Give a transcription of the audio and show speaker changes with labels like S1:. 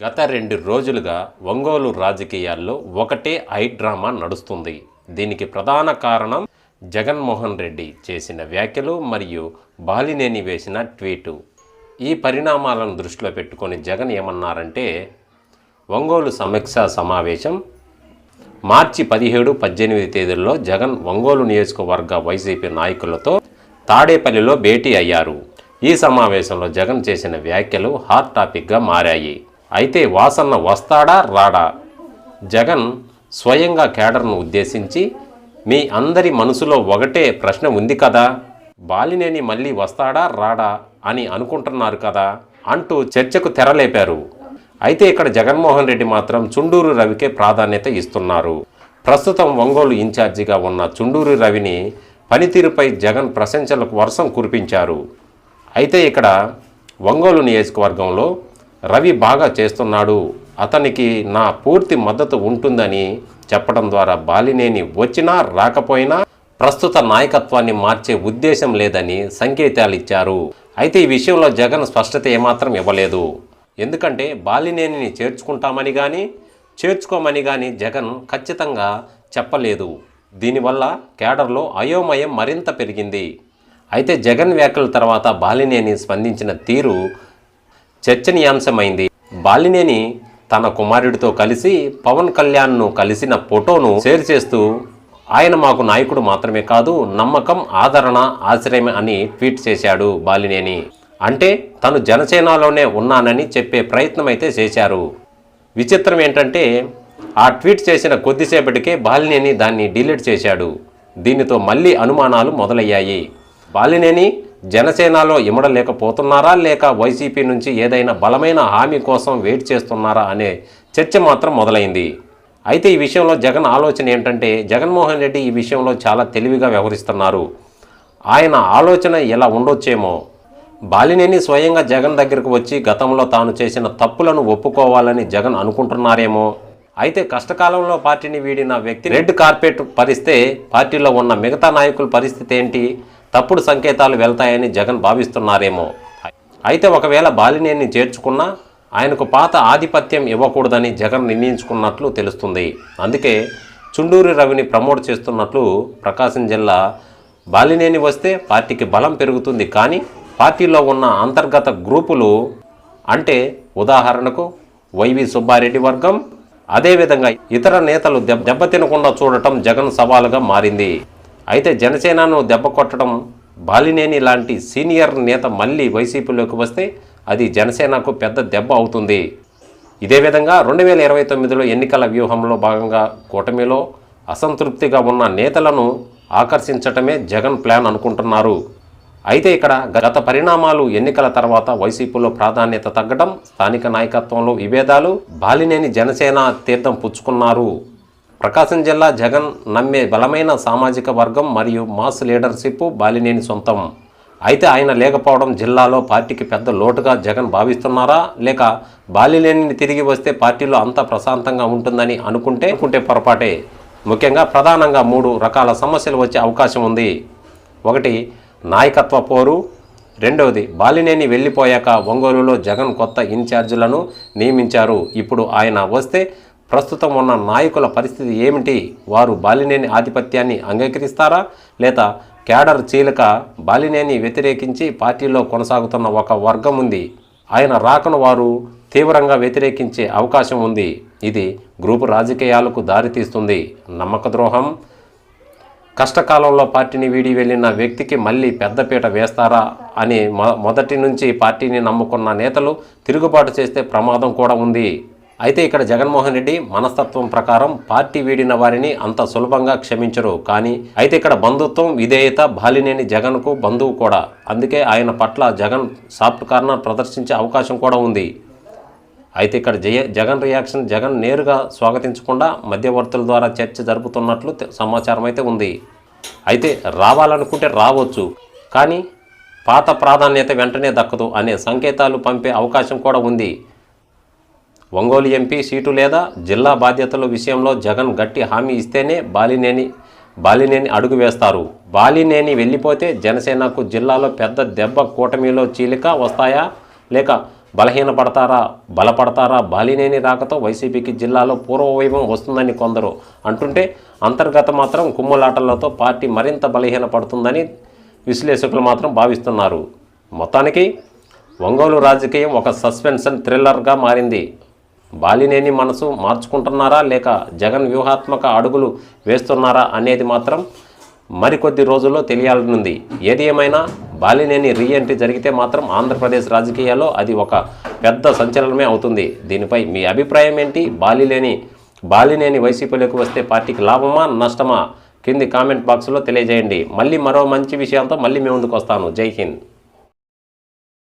S1: గత 2 రోజులుగా ఒంగోలు రాజకీయాల్లో ఒకటే ఐ డ్రామా నడుస్తుంది. దీనికి ప్రధాన కారణం జగన్మోహన్ రెడ్డి చేసిన వ్యాఖ్యలు మరియు బాలినేని వేసిన ట్వీటు. ఈ పరిణామాలను దృష్టిలో పెట్టుకొని జగన్ ఏమన్నారంటే, ఒంగోలు సమీక్షా సమావేశం మార్చి 17, 18 తేదీల్లో జగన్ ఒంగోలు నియోజకవర్గ వైసీపీ నాయకులతో తాడేపల్లిలో భేటీ అయ్యారు. ఈ సమావేశంలో జగన్ చేసిన వ్యాఖ్యలు హాట్ టాపిక్గా మారాయి. అయితే వాసన్న వస్తాడా రాడా? జగన్ స్వయంగా కేడర్ను ఉద్దేశించి, మీ అందరి మనసులో ఒకటే ప్రశ్న ఉంది కదా, బాలినేని మళ్ళీ వస్తాడా రాడా అని అనుకుంటున్నారు కదా అంటూ చర్చకు తెరలేపారు. అయితే ఇక్కడ జగన్మోహన్ రెడ్డి మాత్రం చుండూరు రవికే ప్రాధాన్యత ఇస్తున్నారు. ప్రస్తుతం ఒంగోలు ఇన్ఛార్జిగా ఉన్న చుండూరు రవిని పనితీరుపై జగన్ ప్రశంసలకు వర్షం కురిపించారు. అయితే ఇక్కడ ఒంగోలు నియోజకవర్గంలో రవి బాగా చేస్తున్నాడు, అతనికి నా పూర్తి మద్దతు ఉంటుందని చెప్పడం ద్వారా బాలినేని వచ్చినా రాకపోయినా ప్రస్తుత నాయకత్వాన్ని మార్చే ఉద్దేశం లేదని సంకేతాలు ఇచ్చారు. అయితే ఈ విషయంలో జగన్ స్పష్టత ఏమాత్రం ఇవ్వలేదు. ఎందుకంటే బాలినేనిని చేర్చుకుంటామని కానీ చేర్చుకోమని కానీ జగన్ ఖచ్చితంగా చెప్పలేదు. దీనివల్ల కేడర్లో అయోమయం మరింత పెరిగింది. అయితే జగన్ వ్యాఖ్యల తర్వాత బాలినేని స్పందించిన తీరు చర్చనీయాంశమైంది. బాలినేని తన కుమారుడితో కలిసి పవన్ కళ్యాణ్ను కలిసిన ఫోటోను షేర్ చేస్తూ, ఆయన మాకు నాయకుడు మాత్రమే కాదు, నమ్మకం, ఆదరణ, ఆశ్రయం అని ట్వీట్ చేశాడు బాలినేని. అంటే తను జనసేనలోనే ఉన్నానని చెప్పే ప్రయత్నం అయితే చేశారు. విచిత్రం ఏంటంటే ఆ ట్వీట్ చేసిన కొద్దిసేపటికే బాలినేని దాన్ని డిలీట్ చేశాడు. దీనితో మళ్ళీ అనుమానాలు మొదలయ్యాయి. బాలినేని జనసేనలో ఇమడలేకపోతున్నారా, లేక వైసీపీ నుంచి ఏదైనా బలమైన హామీ కోసం వెయిట్ చేస్తున్నారా అనే చర్చ మాత్రం మొదలైంది. అయితే ఈ విషయంలో జగన్ ఆలోచన ఏంటంటే, జగన్మోహన్ రెడ్డి ఈ విషయంలో చాలా తెలివిగా వ్యవహరిస్తున్నారు. ఆయన ఆలోచన ఎలా ఉండొచ్చేమో, బాలినేని స్వయంగా జగన్ దగ్గరకు వచ్చి గతంలో తాను చేసిన తప్పులను ఒప్పుకోవాలని జగన్ అనుకుంటున్నారేమో. అయితే కష్టకాలంలో పార్టీని వీడిన వ్యక్తి రెడ్ కార్పెట్ పరిస్తే పార్టీలో ఉన్న మిగతా నాయకుల పరిస్థితి ఏంటి? తప్పుడు సంకేతాలు వెళ్తాయని జగన్ భావిస్తున్నారేమో. అయితే ఒకవేళ బాలినేని చేర్చుకున్నా ఆయనకు పాత ఆధిపత్యం ఇవ్వకూడదని జగన్ నిర్ణయించుకున్నట్లు తెలుస్తుంది. అందుకే చుండూరి రవిని ప్రమోట్ చేస్తున్నట్లు ప్రకాశం జిల్లా. బాలినేని వస్తే పార్టీకి బలం పెరుగుతుంది, కానీ పార్టీలో ఉన్న అంతర్గత గ్రూపులు, అంటే ఉదాహరణకు వైవి సుబ్బారెడ్డి వర్గం, అదేవిధంగా ఇతర నేతలు దెబ్బతినకుండా చూడటం జగన్ సవాలుగా మారింది. అయితే జనసేనను దెబ్బ కొట్టడం, బాలినేని లాంటి సీనియర్ నేత మళ్ళీ వైసీపీలోకి వస్తే అది జనసేనకు పెద్ద దెబ్బ అవుతుంది. ఇదే విధంగా 2029లో ఎన్నికల వ్యూహంలో భాగంగా కూటమిలో అసంతృప్తిగా ఉన్న నేతలను ఆకర్షించటమే జగన్ ప్లాన్ అనుకుంటున్నారు. అయితే ఇక్కడ గత పరిణామాలు, ఎన్నికల తర్వాత వైసీపీలో ప్రాధాన్యత తగ్గడం, స్థానిక నాయకత్వంలో విభేదాలు, బాలినేని జనసేన తీర్థం పుచ్చుకున్నారు. ప్రకాశం జిల్లా జగన్ నమ్మే బలమైన సామాజిక వర్గం మరియు మాస్ లీడర్షిప్ బాలినేని సొంతం. అయితే ఆయన లేకపోవడం జిల్లాలో పార్టీకి పెద్ద లోటుగా జగన్ భావిస్తున్నారా, లేక బాలినేనిని తిరిగి వస్తే పార్టీలో అంతా ప్రశాంతంగా ఉంటుందని అనుకుంటే పొరపాటే. ముఖ్యంగా ప్రధానంగా 3 రకాల సమస్యలు వచ్చే అవకాశం ఉంది. ఒకటి, నాయకత్వ పోరు. రెండవది, బాలినేని వెళ్ళిపోయాక ఒంగోలులో జగన్ కొత్త ఇన్ఛార్జీలను నియమించారు. ఇప్పుడు ఆయన వస్తే ప్రస్తుతం ఉన్న నాయకుల పరిస్థితి ఏమిటి? వారు బాలినేని ఆధిపత్యాన్ని అంగీకరిస్తారా, లేదా కేడర్ చీలిక బాలినేని వ్యతిరేకించి పార్టీలో కొనసాగుతున్న ఒక వర్గం ఉంది, ఆయన రాకను వారు తీవ్రంగా వ్యతిరేకించే అవకాశం ఉంది. ఇది గ్రూపు రాజకీయాలకు దారితీస్తుంది. నమ్మక ద్రోహం. కష్టకాలంలో పార్టీని వీడి వెళ్ళిన వ్యక్తికి మళ్ళీ పెద్దపీట వేస్తారా అని మొదటి నుంచి పార్టీని నమ్ముకున్న నేతలు తిరుగుబాటు చేస్తే ప్రమాదం కూడా ఉంది. అయితే ఇక్కడ జగన్మోహన్ రెడ్డి మనస్తత్వం ప్రకారం పార్టీ వీడిన వారిని అంత సులభంగా క్షమించరు. కానీ అయితే ఇక్కడ బంధుత్వం, విధేయత, బాలినేని జగన్కు బంధువు కూడా. అందుకే ఆయన పట్ల జగన్ సాఫ్ట్ కార్నర్ ప్రదర్శించే అవకాశం కూడా ఉంది. అయితే ఇక్కడ జగన్ రియాక్షన్, జగన్ నేరుగా స్వాగతించకుండా మధ్యవర్తుల ద్వారా చర్చ జరుపుతున్నట్లు సమాచారం అయితే ఉంది. అయితే రావాలనుకుంటే రావచ్చు, కానీ పాత ప్రాధాన్యత వెంటనే దక్కదు అనే సంకేతాలు పంపే అవకాశం కూడా ఉంది. ఒంగోలు ఎంపీ సీటు లేదా జిల్లా బాధ్యతల విషయంలో జగన్ గట్టి హామీ ఇస్తేనే బాలినేని అడుగు వేస్తారు. బాలినేని వెళ్ళిపోతే జనసేనకు జిల్లాలో పెద్ద దెబ్బ. కూటమిలో చీలిక వస్తాయా, లేక బలపడతారా? బాలినేని రాకతో వైసీపీకి జిల్లాలో పూర్వవైభవం వస్తుందని కొందరు అంటుంటే, అంతర్గత మాత్రం కుమ్ములాటలతో పార్టీ మరింత బలహీనపడుతుందని విశ్లేషకులు మాత్రం భావిస్తున్నారు. మొత్తానికి ఒంగోలు రాజకీయం ఒక సస్పెన్షన్ థ్రిల్లర్గా మారింది. బాలినేని మనసు మార్చుకుంటున్నారా లేక జగన్ వ్యూహాత్మక అడుగులు వేస్తున్నారా అనేది మాత్రం మరికొద్ది రోజుల్లో తెలియాలనుంది. ఏది ఏమైనా బాలినేని రీఎంట్రీ జరిగితే మాత్రం ఆంధ్రప్రదేశ్ రాజకీయాల్లో అది ఒక పెద్ద సంచలనమే అవుతుంది. దీనిపై మీ అభిప్రాయం ఏంటి? బాలినేని వైసీపీలోకి వస్తే పార్టీకి లాభమా నష్టమా? కింది కామెంట్ బాక్స్లో తెలియజేయండి. మళ్ళీ మరో మంచి విషయంతో మళ్ళీ మీ ముందుకు వస్తాను. జై హింద్.